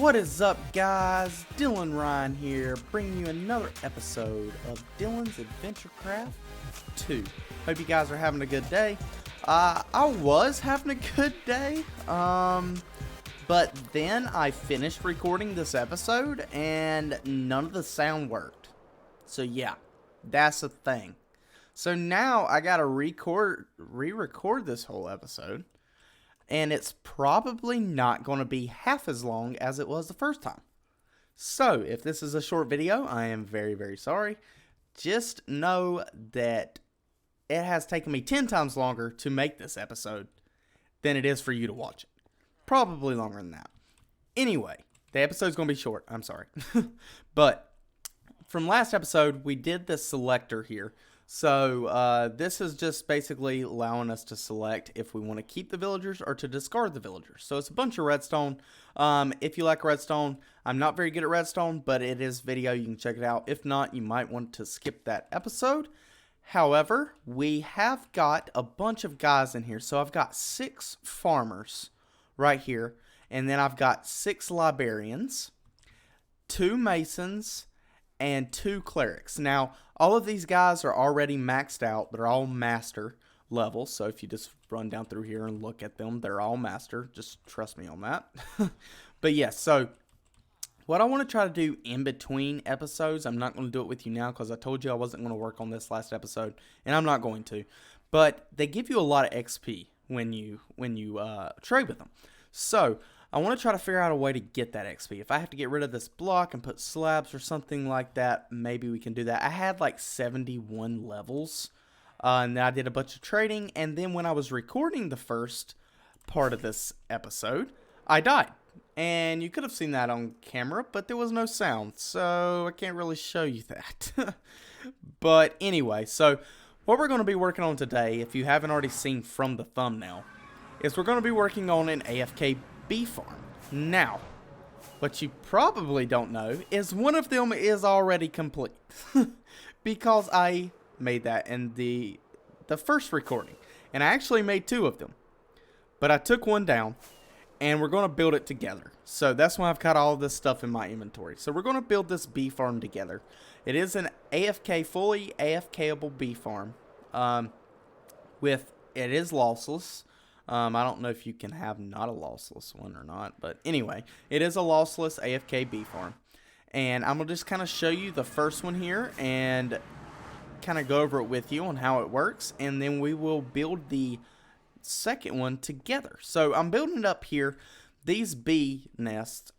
What is up, guys? Dylanrhyne here, bringing you another episode of Dylan's Adventure Craft 2. Hope you guys are having a good day. I was having a good day, but then I finished recording this episode and none of the sound worked. So yeah, that's the thing. So now I gotta re-record this whole episode. And it's probably not going to be half as long as it was the first time. So, if this is a short video, I am very, very sorry. Just know that it has taken me 10 times longer to make this episode than it is for you to watch it. Probably longer than that. Anyway, the episode's going to be short. I'm sorry. But, from last episode, we did the selector here. So, this is just basically allowing us to select if we want to keep the villagers or to discard the villagers. So, it's a bunch of redstone. If you like redstone, I'm not very good at redstone, but it is video. You can check it out. If not, you might want to skip that episode. However, we have got a bunch of guys in here. So, I've got 6 farmers right here. And then I've got 6 librarians, 2 masons, and 2 clerics. Now, all of these guys are already maxed out. They're all master level. So if you just run down through here and look at them, they're all master. Just trust me on that. But yes, so what I want to try to do in between episodes, I'm not going to do it with you now because I told you I wasn't going to work on this last episode, and I'm not going to. But they give you a lot of XP when you trade with them. So I want to try to figure out a way to get that XP. If I have to get rid of this block and put slabs or something like that, maybe we can do that. I had like 71 levels, and then I did a bunch of trading, and then when I was recording the first part of this episode, I died. And you could have seen that on camera, but there was no sound, so I can't really show you that. But anyway, so what we're going to be working on today, if you haven't already seen from the thumbnail, is we're going to be working on an AFK-able farm. Now, what you probably don't know is one of them is already complete because I made that in the first recording, and I actually made 2 of them, but I took one down and we're going to build it together. So that's why I've got all this stuff in my inventory. So we're going to build this bee farm together. It is an fully AFK-able bee farm. It is lossless. I don't know if you can have not a lossless one or not. But anyway, it is a lossless AFK bee farm. And I'm going to just kind of show you the first one here and kind of go over it with you on how it works. And then we will build the second one together. So I'm building it up here. These bee nests,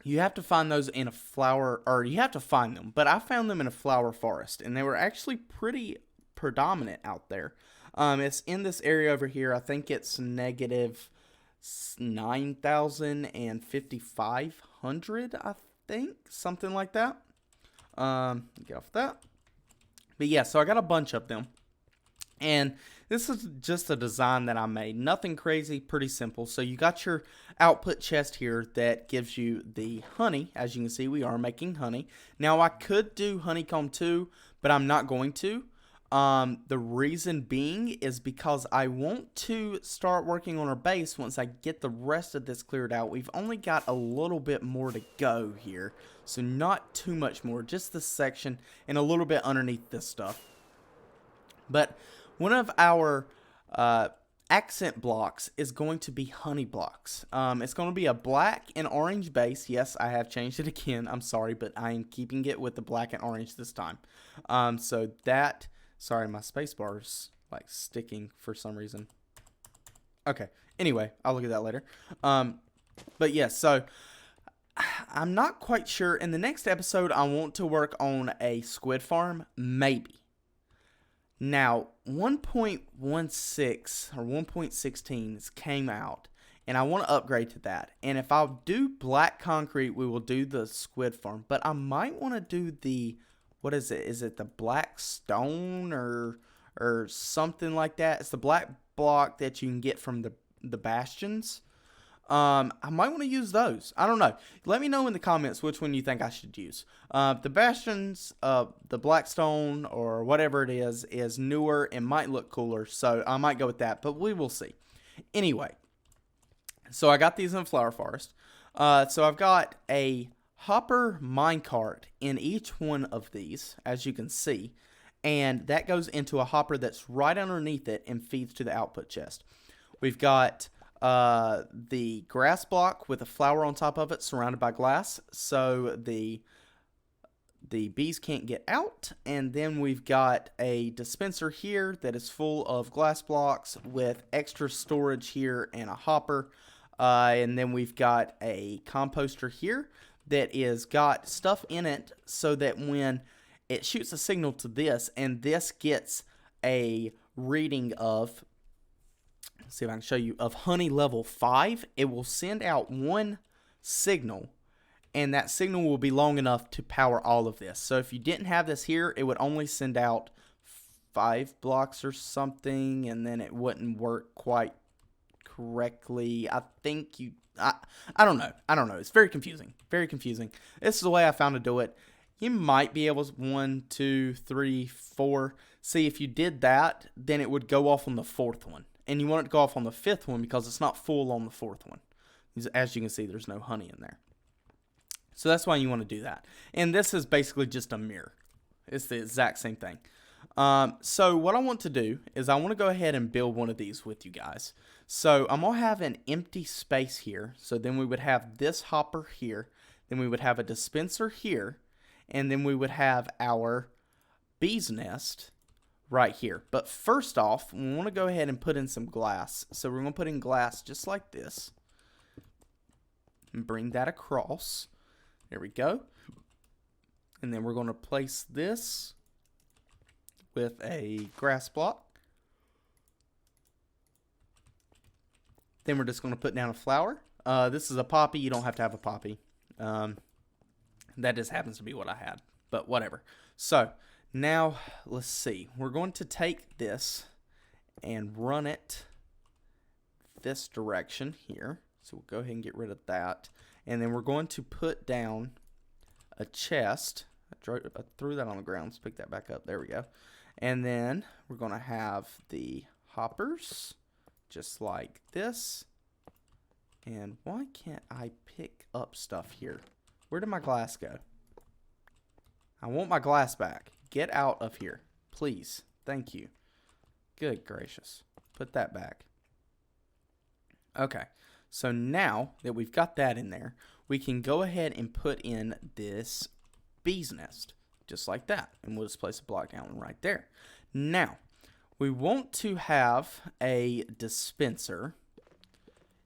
you have to find those in a flower, or you have to find them. But I found them in a flower forest. And they were actually pretty predominant out there. It's in this area over here. I think it's negative 9,000 and 5,500, I think. Something like that. Get off that. But yeah, so I got a bunch of them. And this is just a design that I made. Nothing crazy, pretty simple. So you got your output chest here that gives you the honey. As you can see, we are making honey. Now, I could do honeycomb too, but I'm not going to. The reason being is because I want to start working on our base once I get the rest of this cleared out. We've only got a little bit more to go here, so not too much more, just this section and a little bit underneath this stuff. But one of our accent blocks is going to be honey blocks. It's going to be a black and orange base. Yes, I have changed it again. I'm sorry, but I am keeping it with the black and orange this time. Sorry, my spacebar is like sticking for some reason. Okay. Anyway, I'll look at that later. But yeah, so I'm not quite sure. In the next episode, I want to work on a squid farm, maybe. Now, 1.16 or 1.16 came out, and I want to upgrade to that. And if I'll do black concrete, we will do the squid farm. But I might want to do the... What is it? Is it the black stone or something like that? It's the black block that you can get from the bastions. I might want to use those. I don't know. Let me know in the comments which one you think I should use. The bastions, the black stone or whatever it is newer and might look cooler. So I might go with that, but we will see. Anyway, so I got these in Flower Forest. So I've got a hopper minecart in each one of these, as you can see, and that goes into a hopper that's right underneath it and feeds to the output chest. We've got the grass block with a flower on top of it surrounded by glass, so the bees can't get out. And then we've got a dispenser here that is full of glass blocks with extra storage here and a hopper. And then we've got a composter here that is got stuff in it so that when it shoots a signal to this and this gets a reading of, let's see if I can show you, of honey level 5, it will send out one signal, and that signal will be long enough to power all of this. So if you didn't have this here, it would only send out 5 blocks or something, and then it wouldn't work quite correctly. I think I don't know. It's very confusing. Very confusing. This is the way I found to do it. You might be able to 1, 2, 3, 4. See, if you did that, then it would go off on the 4th one. And you want it to go off on the 5th one because it's not full on the 4th one. As you can see, there's no honey in there. So that's why you want to do that. And this is basically just a mirror. It's the exact same thing. So what I want to do is I want to go ahead and build one of these with you guys. So I'm going to have an empty space here. So then we would have this hopper here. Then we would have a dispenser here. And then we would have our bee's nest right here. But first off, we want to go ahead and put in some glass. So we're going to put in glass just like this. And bring that across. There we go. And then we're going to place this with a grass block. Then we're just going to put down a flower. This is a poppy. You don't have to have a poppy. That just happens to be what I had. But whatever. So now let's see. We're going to take this and run it this direction here. So we'll go ahead and get rid of that. And then we're going to put down a chest. I threw that on the ground. Let's pick that back up. There we go. And then we're going to have the hoppers just like this. And why can't I pick up stuff here? Where did my glass go? I want my glass back. Get out of here, please. Thank you. Good gracious. Put that back. Okay. So now that we've got that in there, we can go ahead and put in this bee's nest, just like that. And we'll just place a block down right there. Now, we want to have a dispenser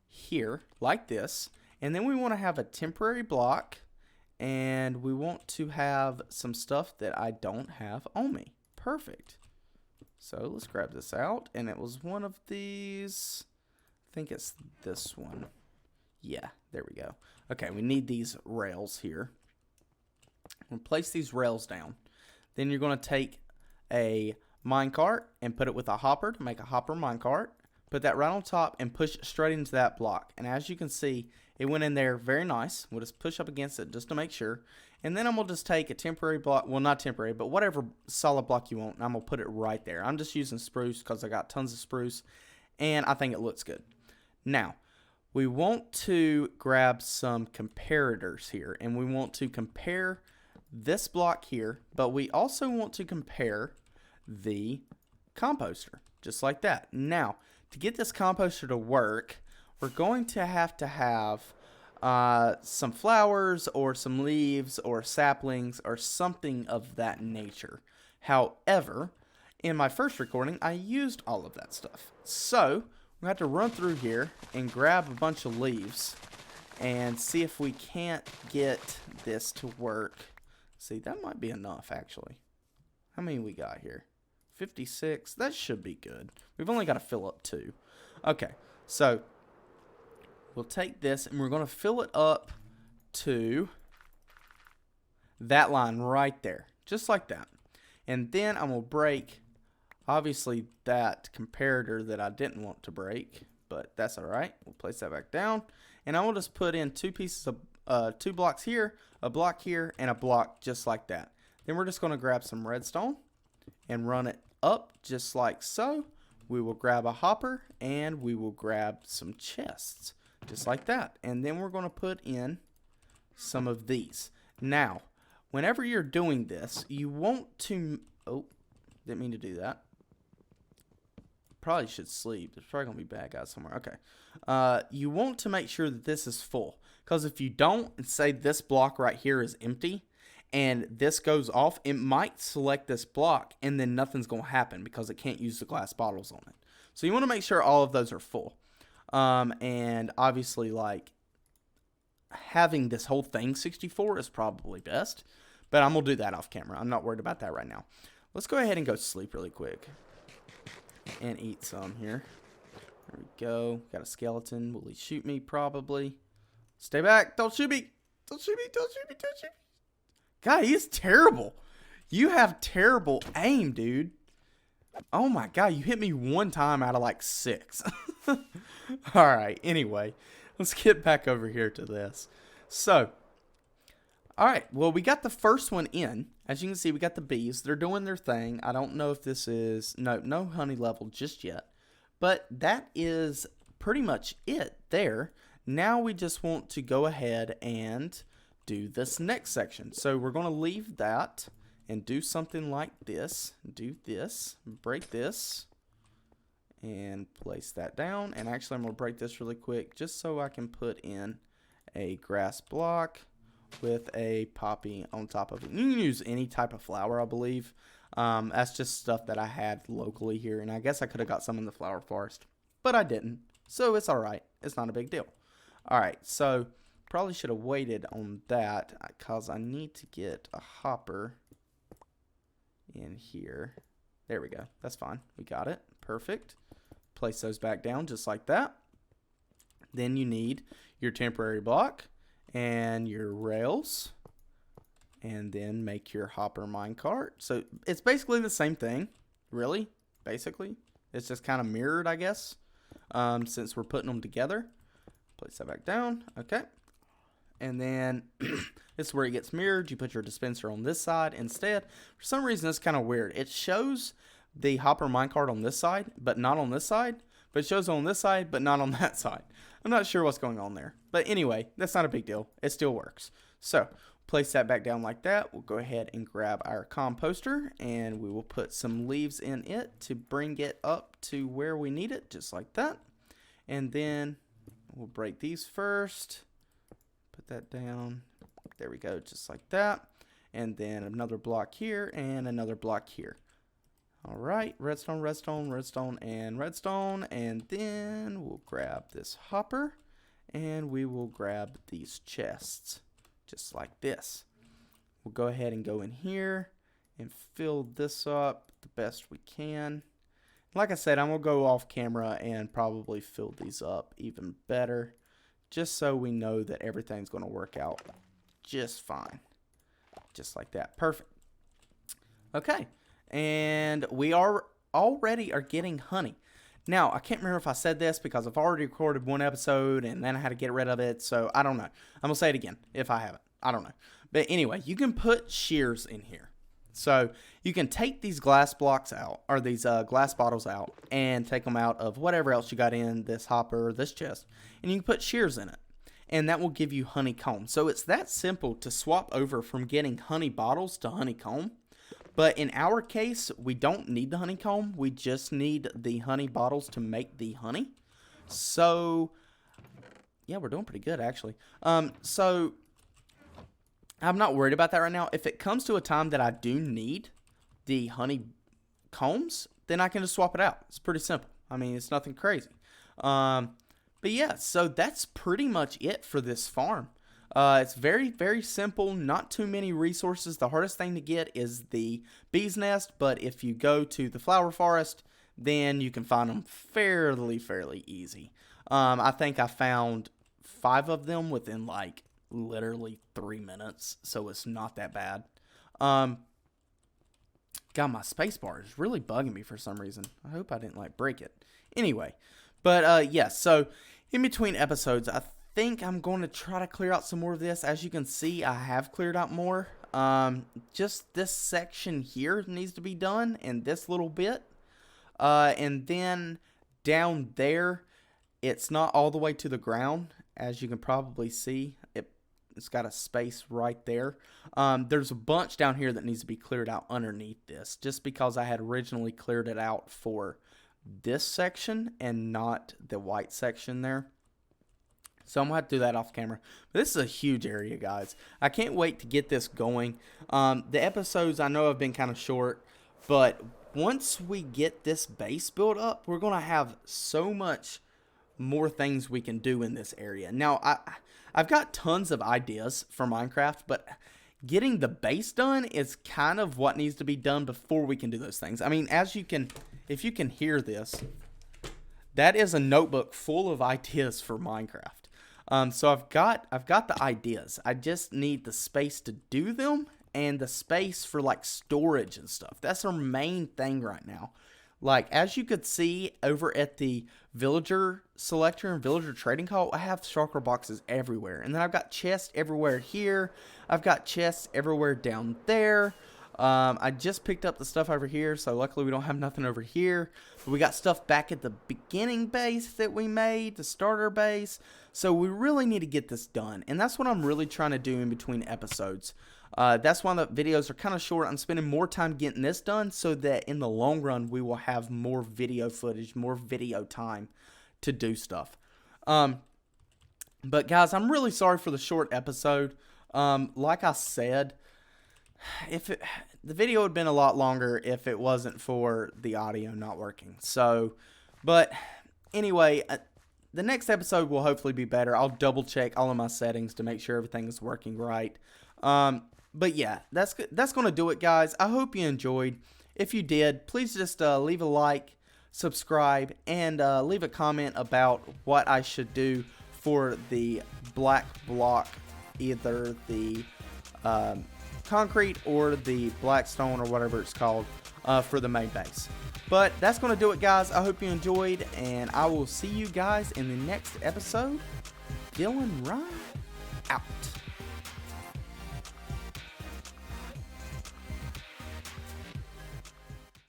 here, like this. And then we want to have a temporary block. And we want to have some stuff that I don't have on me. Perfect. So let's grab this out. And it was one of these. I think it's this one. Yeah, there we go. Okay, we need these rails here. We'll place these rails down. Then you're going to take a minecart and put it with a hopper to make a hopper minecart. Put that right on top and push it straight into that block. And as you can see, it went in there very nice. We'll just push up against it just to make sure. And then I'm going to just take a temporary block. Well, not temporary, but whatever solid block you want. And I'm going to put it right there. I'm just using spruce because I got tons of spruce. And I think it looks good. Now, we want to grab some comparators here. And we want to compare this block here. But we also want to compare the composter. Just like that. Now, to get this composter to work, we're going to have some flowers or some leaves or saplings or something of that nature. However, in my first recording, I used all of that stuff. So, we have to run through here and grab a bunch of leaves and see if we can't get this to work. See, that might be enough, actually. How many we got here? 56. That should be good. We've only got to fill up 2. Okay, so we'll take this and we're going to fill it up to that line right there. Just like that. And then I'm going to break, obviously, that comparator that I didn't want to break. But that's alright. We'll place that back down. And I will just put in 2 pieces of, 2 blocks here, a block here, and a block just like that. Then we're just going to grab some redstone and run it up just like so. We will grab a hopper and we will grab some chests just like that. And then we're going to put in some of these. Now, whenever you're doing this, you want to... Oh, didn't mean to do that. Probably should sleep. There's probably going to be bad guys somewhere. Okay. You want to make sure that this is full. Because if you don't, and say this block right here is empty, and this goes off, it might select this block, and then nothing's going to happen because it can't use the glass bottles on it. So you want to make sure all of those are full. And obviously, like, having this whole thing 64 is probably best. But I'm going to do that off camera. I'm not worried about that right now. Let's go ahead and go sleep really quick. And eat some here. There we go. Got a skeleton. Will he shoot me? Probably. Stay back. Don't shoot me. Don't shoot me. Don't shoot me. Don't shoot me. God, he is terrible. You have terrible aim, dude. Oh my God, you hit me one time out of like 6. Alright, anyway. Let's get back over here to this. So, alright, well, we got the first one in. As you can see, we got the bees. They're doing their thing. I don't know if this is... No honey level just yet. But that is pretty much it there. Now we just want to go ahead and do this next section. So we're going to leave that and do something like this. Do this. Break this. And place that down. And actually, I'm going to break this really quick just so I can put in a grass block with a poppy on top of it. You can use any type of flower, I believe. That's just stuff that I had locally here. And I guess I could have got some in the flower forest. But I didn't. So it's alright. It's not a big deal. Alright, so probably should have waited on that because I need to get a hopper in here. There we go. That's fine. We got it. Perfect. Place those back down just like that. Then you need your temporary block and your rails. And then make your hopper minecart. So it's basically the same thing, really, basically. It's just kind of mirrored, I guess, since we're putting them together. Place that back down. Okay. And then this is where it gets mirrored. You put your dispenser on this side instead. For some reason, it's kind of weird. It shows the hopper minecart on this side, but not on this side. But it shows on this side, but not on that side. I'm not sure what's going on there. But anyway, that's not a big deal. It still works. So, place that back down like that. We'll go ahead and grab our composter. And we will put some leaves in it to bring it up to where we need it. Just like that. And then we'll break these first. Put that down. There we go, just like that. And then another block here and another block here. All right, redstone, redstone, redstone, and redstone. And then we'll grab this hopper and we will grab these chests just like this. We'll go ahead and go in here and fill this up the best we can. Like I said, I'm going to go off camera and probably fill these up even better. Just so we know that everything's going to work out just fine. Just like that. Perfect. Okay. And we already are getting honey. Now, I can't remember if I said this because I've already recorded one episode and then I had to get rid of it. So, I don't know. I'm going to say it again if I haven't. I don't know. But anyway, you can put shears in here. So, you can take these glass blocks out, or these glass bottles out, and take them out of whatever else you got in this hopper or this chest, and you can put shears in it, and that will give you honeycomb. So, it's that simple to swap over from getting honey bottles to honeycomb. But in our case, we don't need the honeycomb. We just need the honey bottles to make the honey. So, yeah, we're doing pretty good, actually. So, I'm not worried about that right now. If it comes to a time that I do need the honey combs, then I can just swap it out. It's pretty simple. I mean, it's nothing crazy. But yeah, so that's pretty much it for this farm. It's very, very simple. Not too many resources. The hardest thing to get is the bee's nest. But if you go to the flower forest, then you can find them fairly easy. I think I found 5 of them within like literally 3 minutes, so it's not that bad. God, my space bar is really bugging me for some reason. I hope I didn't like break it. Anyway, but yeah, so in between episodes, I think I'm going to try to clear out some more of this. As you can see, I have cleared out more. Just this section here needs to be done, and this little bit, and then down there, it's not all the way to the ground, as you can probably see, it's got a space right there. There's a bunch down here that needs to be cleared out underneath this, just because I had originally cleared it out for this section and not the white section there. So I'm going to have to do that off camera. But this is a huge area, guys. I can't wait to get this going. The episodes I know have been kind of short, but once we get this base built up, we're going to have so much more things we can do in this area. Now, I've got tons of ideas for Minecraft, but getting the base done is kind of what needs to be done before we can do those things. I mean, if you can hear this, that is a notebook full of ideas for Minecraft. So I've got the ideas. I just need the space to do them and the space for like storage and stuff. That's our main thing right now. Like, as you could see over at the villager selector and villager trading hall, I have shulker boxes everywhere. And then I've got chests everywhere here. I've got chests everywhere down there. I just picked up the stuff over here, so luckily we don't have nothing over here. But we got stuff back at the beginning base that we made, the starter base. So we really need to get this done. And that's what I'm really trying to do in between episodes. That's why the videos are kind of short. I'm spending more time getting this done so that in the long run we will have more video footage, more video time to do stuff. But guys, I'm really sorry for the short episode. Like I said, the video would have been a lot longer if it wasn't for the audio not working. So, but anyway, the next episode will hopefully be better. I'll double check all of my settings to make sure everything is working right. But yeah, that's going to do it, guys. I hope you enjoyed. If you did, please just leave a like, subscribe, and leave a comment about what I should do for the black block, either the concrete or the black stone or whatever it's called, for the main base. But that's going to do it, guys. I hope you enjoyed, and I will see you guys in the next episode. Dylanrhyne out.